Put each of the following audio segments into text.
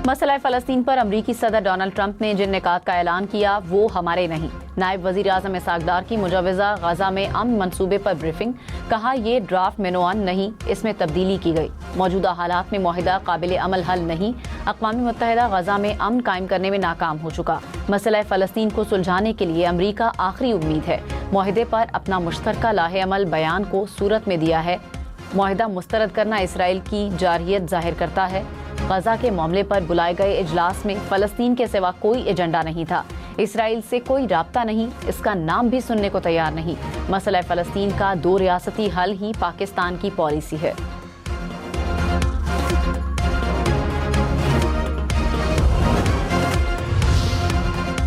مسئلہ فلسطین پر امریکی صدر ڈونلڈ ٹرمپ نے جن نکات کا اعلان کیا وہ ہمارے نہیں۔ نائب وزیر اعظم اسحاق ڈار کی مجوزہ غزہ میں امن منصوبے پر بریفنگ، کہا یہ ڈرافٹ مینوان نہیں، اس میں تبدیلی کی گئی۔ موجودہ حالات میں معاہدہ قابل عمل حل نہیں، اقوام متحدہ غزہ میں امن قائم کرنے میں ناکام ہو چکا۔ مسئلہ فلسطین کو سلجھانے کے لیے امریکہ آخری امید ہے۔ معاہدے پر اپنا مشترکہ لاہ عمل بیان کو صورت میں دیا ہے۔ معاہدہ مسترد کرنا اسرائیل کی جارحیت ظاہر کرتا ہے۔ غزہ کے معاملے پر بلائے گئے اجلاس میں فلسطین کے سوا کوئی ایجنڈا نہیں تھا۔ اسرائیل سے کوئی رابطہ نہیں، اس کا نام بھی سننے کو تیار نہیں۔ مسئلہ فلسطین کا 2 ریاستی حل ہی پاکستان کی پالیسی ہے۔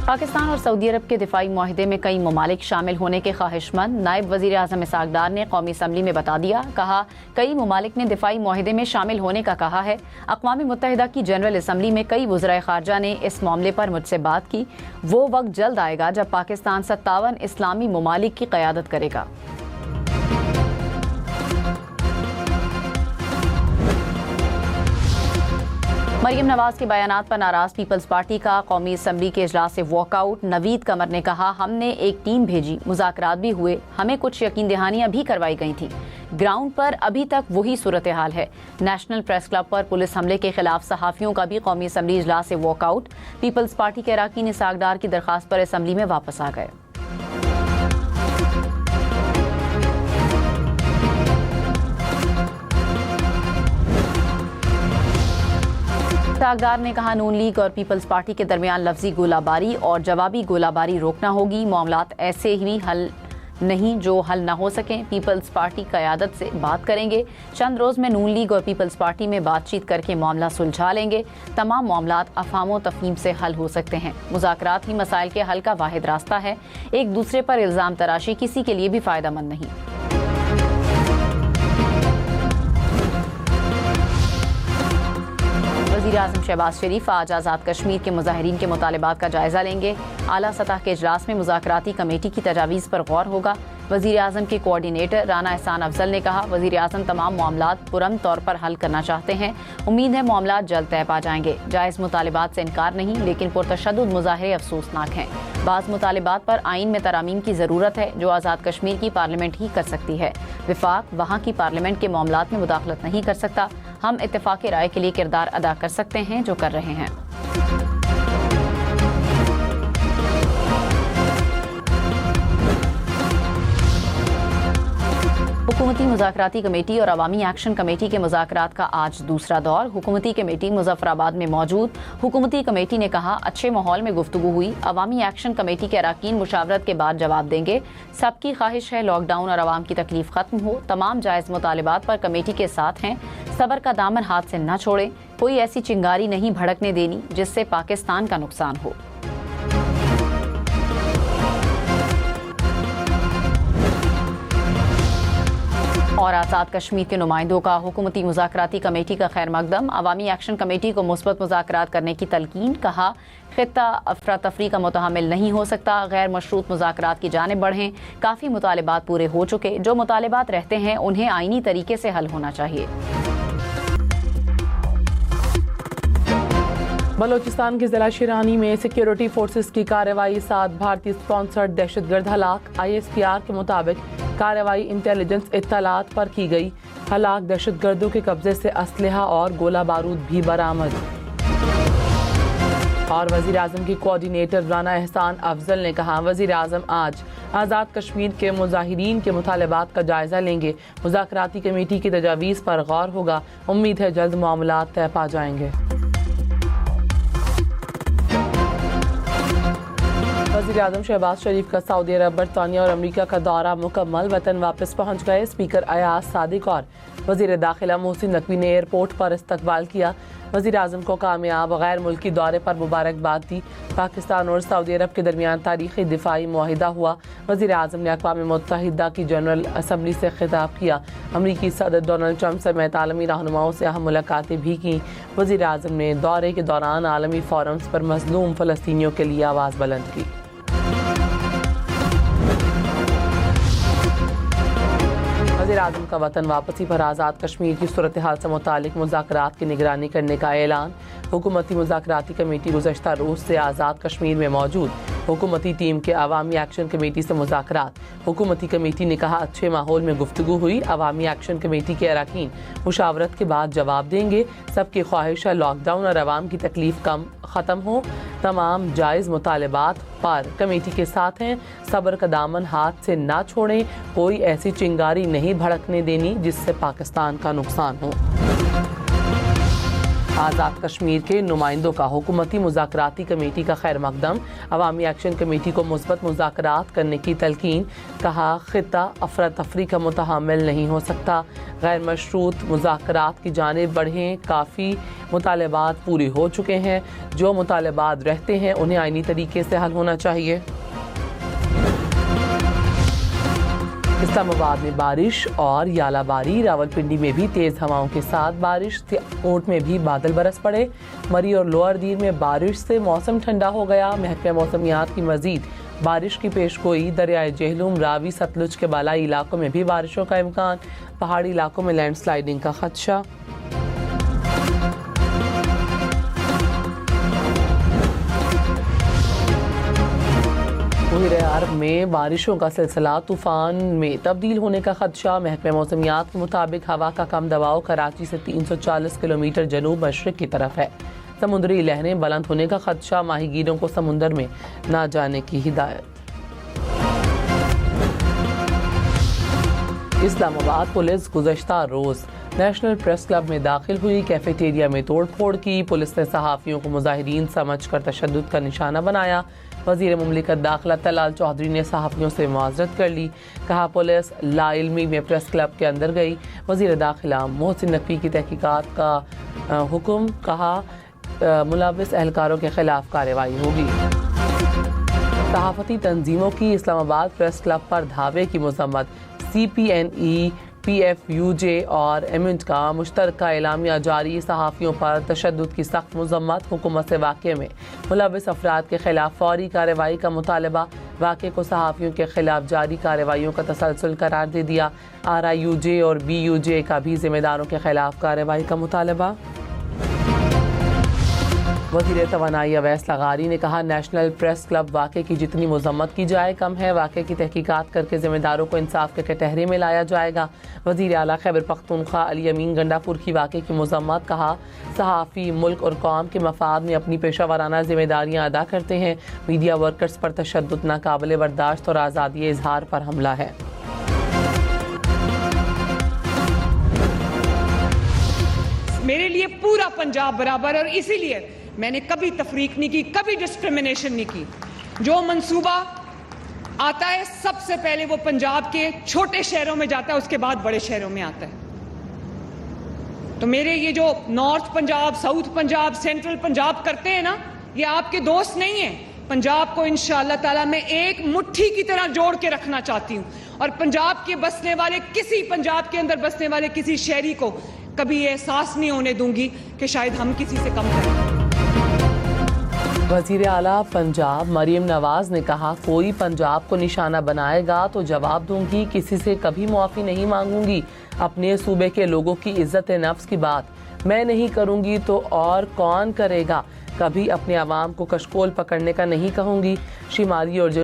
پاکستان اور سعودی عرب کے دفاعی معاہدے میں کئی ممالک شامل ہونے کے خواہش مند نائب وزیر اعظم اسحاق ڈار نے قومی اسمبلی میں بتا دیا، کہا کئی ممالک نے دفاعی معاہدے میں شامل ہونے کا کہا ہے۔ اقوام متحدہ کی جنرل اسمبلی میں کئی وزرائے خارجہ نے اس معاملے پر مجھ سے بات کی۔ وہ وقت جلد آئے گا جب پاکستان 57 اسلامی ممالک کی قیادت کرے گا۔ مریم نواز کے بیانات پر ناراض پیپلز پارٹی کا قومی اسمبلی کے اجلاس سے واک آؤٹ۔ نوید قمر نے کہا ہم نے ایک ٹیم بھیجی، مذاکرات بھی ہوئے، ہمیں کچھ یقین دہانیاں بھی کروائی گئی تھیں، گراؤنڈ پر ابھی تک وہی صورتحال ہے۔ نیشنل پریس کلب پر پولیس حملے کے خلاف صحافیوں کا بھی قومی اسمبلی اجلاس سے واک آؤٹ۔ پیپلز پارٹی کے اراکین اسحاق ڈار کی درخواست پر اسمبلی میں واپس آ گئے۔ اسحاق ڈار نے کہا نون لیگ اور پیپلز پارٹی کے درمیان لفظی گولہ باری اور جوابی گولہ باری روکنا ہوگی۔ معاملات ایسے ہی حل نہیں جو حل نہ ہو سکیں۔ پیپلز پارٹی قیادت سے بات کریں گے، چند روز میں نون لیگ اور پیپلز پارٹی میں بات چیت کر کے معاملہ سلجھا لیں گے۔ تمام معاملات افہام و تفہیم سے حل ہو سکتے ہیں۔ مذاکرات ہی مسائل کے حل کا واحد راستہ ہے۔ ایک دوسرے پر الزام تراشی کسی کے لیے بھی فائدہ مند نہیں۔ وزیر اعظم شہباز شریف آج آزاد کشمیر کے مظاہرین کے مطالبات کا جائزہ لیں گے۔ اعلیٰ سطح کے اجلاس میں مذاکراتی کمیٹی کی تجاویز پر غور ہوگا۔ وزیر اعظم کے کوآرڈینیٹر رانا احسان افضل نے کہا وزیر اعظم تمام معاملات پرامن طور پر حل کرنا چاہتے ہیں، امید ہے معاملات جلد طے پا جائیں گے۔ جائز مطالبات سے انکار نہیں، لیکن پرتشدد مظاہرے افسوسناک ہیں۔ بعض مطالبات پر آئین میں ترامیم کی ضرورت ہے جو آزاد کشمیر کی پارلیمنٹ ہی کر سکتی ہے۔ وفاق وہاں کی پارلیمنٹ کے معاملات میں مداخلت نہیں کر سکتا۔ ہم اتفاق رائے کے لیے کردار ادا کر سکتے ہیں جو کر رہے ہیں۔ حکومتی مذاکراتی کمیٹی اور عوامی ایکشن کمیٹی کے مذاکرات کا آج دوسرا دور۔ حکومتی کمیٹی مظفر آباد میں موجود۔ حکومتی کمیٹی نے کہا اچھے ماحول میں گفتگو ہوئی۔ عوامی ایکشن کمیٹی کے اراکین مشاورت کے بعد جواب دیں گے۔ سب کی خواہش ہے لاک ڈاؤن اور عوام کی تکلیف ختم ہو۔ تمام جائز مطالبات پر کمیٹی کے ساتھ ہیں۔ صبر کا دامن ہاتھ سے نہ چھوڑیں۔ کوئی ایسی چنگاری نہیں بھڑکنے دینی جس سے پاکستان کا نقصان ہو۔ اور آزاد کشمیر کے نمائندوں کا حکومتی مذاکراتی کمیٹی کا خیر مقدم۔ عوامی ایکشن کمیٹی کو مثبت مذاکرات کرنے کی تلقین، کہا خطہ افراتفری کا متحمل نہیں ہو سکتا، غیر مشروط مذاکرات کی جانب بڑھیں۔ کافی مطالبات پورے ہو چکے، جو مطالبات رہتے ہیں انہیں آئینی طریقے سے حل ہونا چاہیے۔ بلوچستان کے ضلع شیرانی میں سیکیورٹی فورسز کی کارروائی، 7 بھارتی اسپانسرڈ دہشت گرد ہلاک۔ ISPR کے مطابق کارروائی انٹیلیجنس اطلاعات پر کی گئی۔ ہلاک دہشت گردوں کے قبضے سے اسلحہ اور گولہ بارود بھی برآمد۔ اور وزیر اعظم کی کوآرڈینیٹر رانا احسان افضل نے کہا وزیر اعظم آج آزاد کشمیر کے مظاہرین کے مطالبات کا جائزہ لیں گے۔ مذاکراتی کمیٹی کی تجاویز پر غور ہوگا۔ امید ہے جلد معاملات طے پا جائیں گے۔ وزیر اعظم شہباز شریف کا سعودی عرب، برطانیہ اور امریکہ کا دورہ مکمل، وطن واپس پہنچ گئے۔ اسپیکر ایاز صادق اور وزیر داخلہ محسن نقوی نے ایئرپورٹ پر استقبال کیا۔ وزیر اعظم کو کامیاب غیر ملکی دورے پر مبارکباد دی۔ پاکستان اور سعودی عرب کے درمیان تاریخی دفاعی معاہدہ ہوا۔ وزیر اعظم نے اقوام متحدہ کی جنرل اسمبلی سے خطاب کیا۔ امریکی صدر ڈونلڈ ٹرمپ سمیت عالمی رہنماؤں سے اہم ملاقاتیں بھی کیں۔ وزیر اعظم نے دورے کے دوران عالمی فورمز پر مظلوم فلسطینیوں کے لیے آواز بلند کی۔ وزیر وزیر اعظم کا وطن واپسی پر آزاد کشمیر کی صورتحال سے متعلق مذاکرات کی نگرانی کرنے کا اعلان۔ حکومتی مذاکراتی کمیٹی گزشتہ روز سے آزاد کشمیر میں موجود۔ حکومتی ٹیم کے عوامی ایکشن کمیٹی سے مذاکرات۔ حکومتی کمیٹی نے کہا اچھے ماحول میں گفتگو ہوئی، عوامی ایکشن کمیٹی کے اراکین مشاورت کے بعد جواب دیں گے۔ سب کی خواہش ہے لاک ڈاؤن اور عوام کی تکلیف ختم ہو۔ تمام جائز مطالبات پر کمیٹی کے ساتھ ہیں۔ صبر کا دامن ہاتھ سے نہ چھوڑیں، کوئی ایسی چنگاری نہیں بھڑکنے دینی جس سے پاکستان کا نقصان ہو۔ آزاد کشمیر کے نمائندوں کا حکومتی مذاکراتی کمیٹی کا خیر مقدم۔ عوامی ایکشن کمیٹی کو مثبت مذاکرات کرنے کی تلقین۔ کہا خطہ افراتفری کا متحمل نہیں ہو سکتا، غیر مشروط مذاکرات کی جانب بڑھیں۔ کافی مطالبات پورے ہو چکے ہیں، جو مطالبات رہتے ہیں انہیں آئینی طریقے سے حل ہونا چاہیے۔ اسلام آباد میں بارش اور یالہ باری، راولپنڈی میں بھی تیز ہواؤں کے ساتھ بارش، کوٹ میں بھی بادل برس پڑے۔ مری اور لوئر دیر میں بارش سے موسم ٹھنڈا ہو گیا۔ محکمہ موسمیات کی مزید بارش کی پیش گوئی۔ دریائے جہلم، راوی، ستلج کے بالائی علاقوں میں بھی بارشوں کا امکان، پہاڑی علاقوں میں لینڈ سلائیڈنگ کا خدشہ۔ بحیرہ عرب میں بارشوں کا سلسلہ طوفان میں تبدیل ہونے کا خدشہ۔ محکمہ موسمیات کے مطابق ہوا کا کم دباؤ کراچی سے 340 کلومیٹر جنوب مشرق کی طرف ہے۔ سمندری لہریں بلند ہونے کا خدشہ، ماہی گیروں کو سمندر میں نہ جانے کی ہدایت۔ اسلام آباد پولیس گزشتہ روز نیشنل پریس کلب میں داخل ہوئی، کیفیٹیریا میں توڑ پھوڑ کی۔ پولیس نے صحافیوں کو مظاہرین سمجھ کر تشدد کا نشانہ بنایا۔ وزیر مملکت داخلہ طلال چودھری نے صحافیوں سے معذرت کر لی۔ کہا پولیس لا علمی میں پریس کلب کے اندر گئی۔ وزیر داخلہ محسن نقوی کی تحقیقات کا حکم۔ کہا ملوث اہلکاروں کے خلاف کارروائی ہوگی۔ صحافتی تنظیموں کی اسلام آباد پریس کلب پر دھاوے کی مذمت۔ C P N E, P F U J اور ایمنٹ کا مشترکہ اعلامیہ جاری۔ صحافیوں پر تشدد کی سخت مذمت۔ حکومت سے واقعے میں ملوث افراد کے خلاف فوری کارروائی کا مطالبہ۔ واقعے کو صحافیوں کے خلاف جاری کارروائیوں کا تسلسل قرار دے دیا۔ آر آئی یو جے اور بی یو جے کا بھی ذمہ داروں کے خلاف کارروائی کا مطالبہ۔ وزیر توانائی اویس لغاری نے کہا نیشنل پریس کلب واقعے کی جتنی مذمت کی جائے کم ہے۔ واقعے کی تحقیقات کر کے ذمہ داروں کو انصاف کے کٹہرے میں لایا جائے گا۔ وزیر اعلیٰ خیبر پختونخوا علی امین گنڈا پور کی واقعے کی مذمت۔ کہا صحافی ملک اور قوم کے مفاد میں اپنی پیشہ ورانہ ذمہ داریاں ادا کرتے ہیں۔ میڈیا ورکرز پر تشدد ناقابل برداشت اور آزادی اظہار پر حملہ ہے۔ میرے لیے پورا پنجاب برابر، اور اسی لیے میں نے کبھی تفریق نہیں کی، کبھی ڈسکرمنیشن نہیں کی۔ جو منصوبہ آتا ہے سب سے پہلے وہ پنجاب کے چھوٹے شہروں میں جاتا ہے، اس کے بعد بڑے شہروں میں آتا ہے۔ تو میرے یہ جو north Punjab, south Punjab, central Punjab کرتے ہیں نا، یہ آپ کے دوست نہیں ہیں۔ پنجاب کو انشاءاللہ تعالیٰ میں ایک مٹھی کی طرح جوڑ کے رکھنا چاہتی ہوں، اور پنجاب کے بسنے والے پنجاب کے اندر بسنے والے کسی شہری کو کبھی یہ احساس نہیں ہونے دوں گی کہ شاید ہم کسی سے کم کریں۔ وزیر اعلیٰ پنجاب مریم نواز نے کہا کوئی پنجاب کو نشانہ بنائے گا تو جواب دوں گی، کسی سے کبھی معافی نہیں مانگوں گی۔ اپنے صوبے کے لوگوں کی عزت نفس کی بات میں نہیں کروں گی تو اور کون کرے گا؟ کبھی اپنے عوام کو کشکول پکڑنے کا نہیں کہوں گی۔ شمالی اور